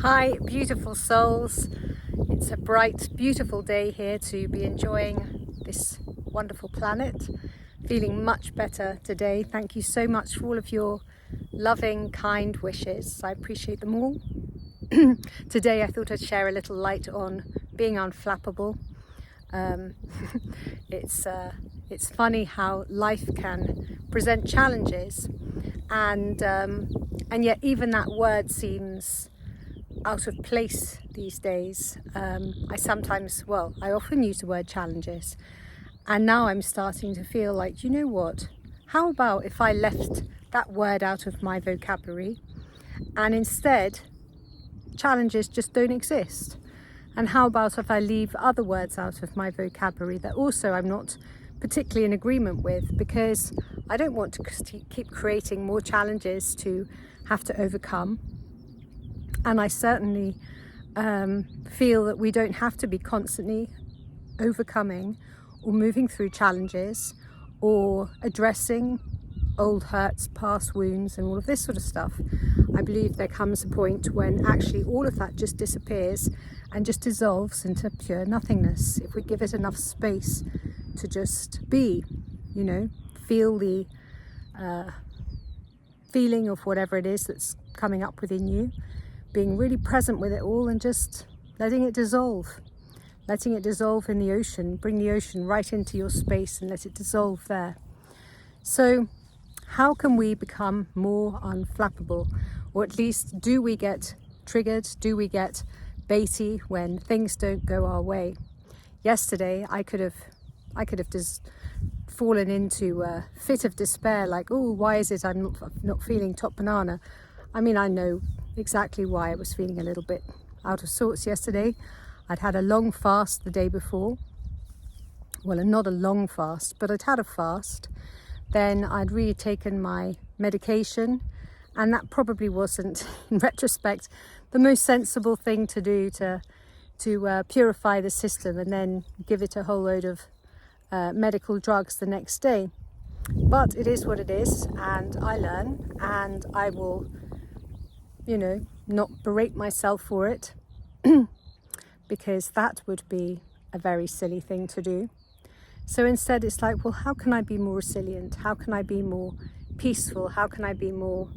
Hi, beautiful souls. It's a bright, beautiful day here to be enjoying this wonderful planet. Feeling much better today. Thank you so much for all of your loving, kind wishes. I appreciate them all. Today I thought I'd share a little light on being unflappable. It's funny how life can present challenges, and yet even that word seems out of place these days. I often use the word challenges, and now I'm starting to feel like, you know what, how about if I left that word out of my vocabulary and instead challenges just don't exist? And how about if I leave other words out of my vocabulary that also I'm not particularly in agreement with, because I don't want to keep creating more challenges to have to overcome. And I certainly feel that we don't have to be constantly overcoming or moving through challenges or addressing old hurts, past wounds and all of this sort of stuff. I believe there comes a point when actually all of that just disappears and just dissolves into pure nothingness if we give it enough space to just be, feel the feeling of whatever it is that's coming up within you, being really present with it all and just letting it dissolve in the ocean. Bring the ocean right into your space and let it dissolve there. So how can we become more unflappable? Or at least, do we get triggered? Do we get baity when things don't go our way? Yesterday I could have just fallen into a fit of despair, like, oh, why is it I'm not feeling top banana? I mean, I know exactly why I was feeling a little bit out of sorts yesterday. I'd had a long fast the day before. Well, not a long fast, but I'd had a fast. Then I'd really taken my medication, and that probably wasn't, in retrospect, the most sensible thing to do to purify the system and then give it a whole load of medical drugs the next day. But it is what it is, and I learn, and I will not berate myself for it because that would be a very silly thing to do. So instead it's like, well, how can I be more resilient? How can I be more peaceful? How can I be more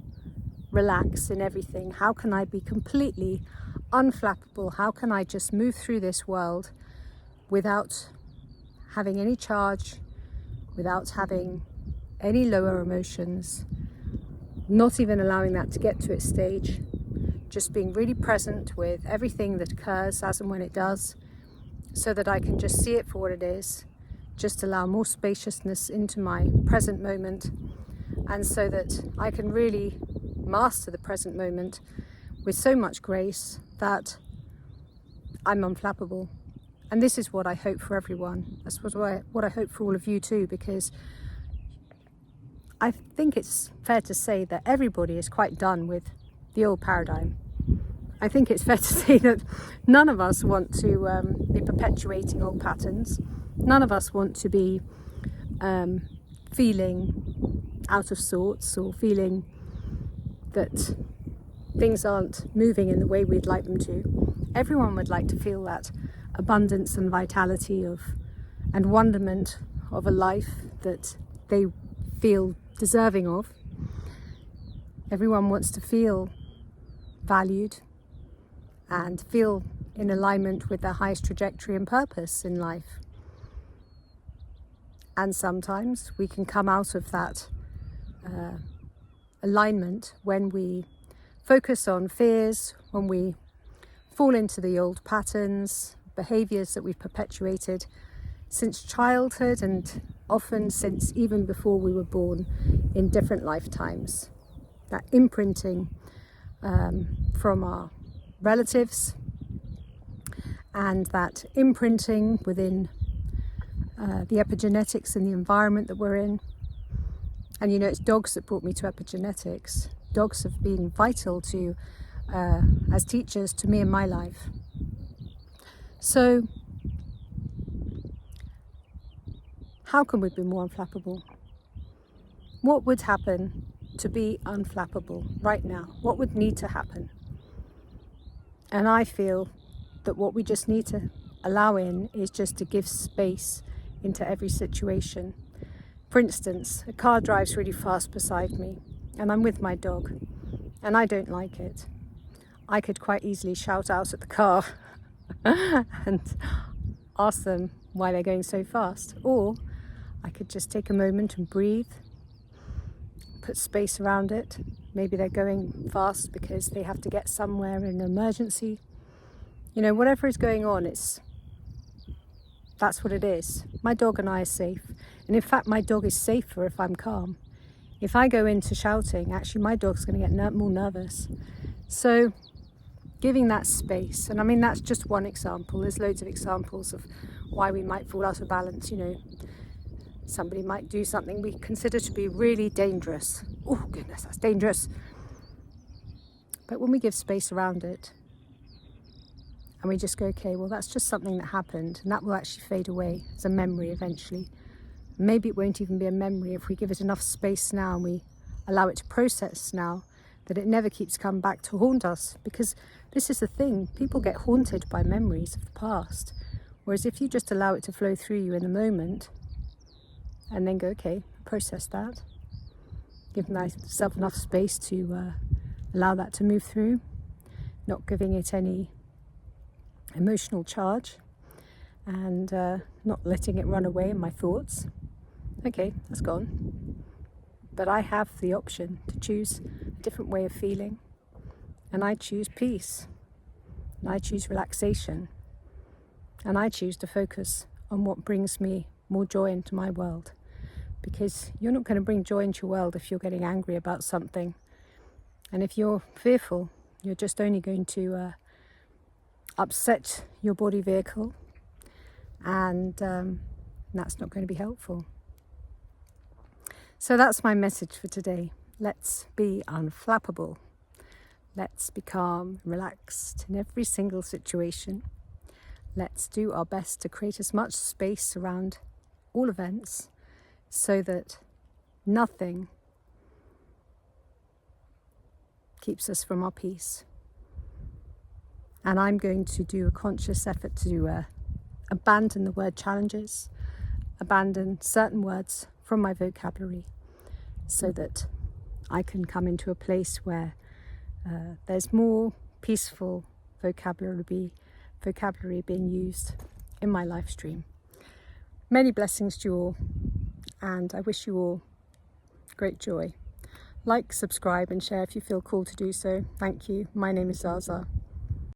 relaxed in everything? How can I be completely unflappable? How can I just move through this world without having any charge, without having any lower emotions, not even allowing that to get to its stage, just being really present with everything that occurs as and when it does, so that I can just see it for what it is, just allow more spaciousness into my present moment, and so that I can really master the present moment with so much grace that I'm unflappable. And this is what I hope for everyone. That's what I hope for all of you too, because I think it's fair to say that everybody is quite done with the old paradigm. I think it's fair to say that none of us want to be perpetuating old patterns. None of us want to be feeling out of sorts or feeling that things aren't moving in the way we'd like them to. Everyone would like to feel that abundance and vitality and wonderment of a life that they feel deserving of. Everyone wants to feel valued and feel in alignment with their highest trajectory and purpose in life. And sometimes we can come out of that alignment when we focus on fears, when we fall into the old patterns, behaviours that we've perpetuated since childhood, and often since even before we were born in different lifetimes. That imprinting from our relatives, and that imprinting within the epigenetics and the environment that we're in. And it's dogs that brought me to epigenetics. Dogs have been vital to, as teachers, to me in my life. So how can we be more unflappable? What would happen to be unflappable right now? What would need to happen? And I feel that what we just need to allow in is just to give space into every situation. For instance, a car drives really fast beside me and I'm with my dog and I don't like it. I could quite easily shout out at the car and ask them why they're going so fast. Or I could just take a moment and breathe, put space around it. Maybe they're going fast because they have to get somewhere in an emergency. You know, whatever is going on, that's what it is. My dog and I are safe. And in fact, my dog is safer if I'm calm. If I go into shouting, actually my dog's going to get more nervous. So giving that space, and I mean that's just one example. There's loads of examples of why we might fall out of balance. You know, somebody might do something we consider to be really dangerous. Oh goodness, that's dangerous. But when we give space around it and we just go, okay, well that's just something that happened and that will actually fade away as a memory eventually. Maybe it won't even be a memory if we give it enough space now and we allow it to process now, that it never keeps coming back to haunt us. Because this is the thing, people get haunted by memories of the past. Whereas if you just allow it to flow through you in the moment and then go, okay, process that, give myself enough space to allow that to move through, not giving it any emotional charge and not letting it run away in my thoughts. Okay, that's gone. But I have the option to choose a different way of feeling, and I choose peace, and I choose relaxation, and I choose to focus on what brings me more joy into my world. Because you're not going to bring joy into your world if you're getting angry about something. And if you're fearful, you're just only going to upset your body vehicle, and that's not going to be helpful. So that's my message for today. Let's be unflappable. Let's be calm, relaxed in every single situation. Let's do our best to create as much space around all events so that nothing keeps us from our peace. And I'm going to do a conscious effort to abandon the word challenges, abandon certain words from my vocabulary so that I can come into a place where there's more peaceful vocabulary being used in my live stream. Many blessings to you all, and I wish you all great joy. Like, subscribe and share if you feel called to do so. Thank you. My name is Zaza.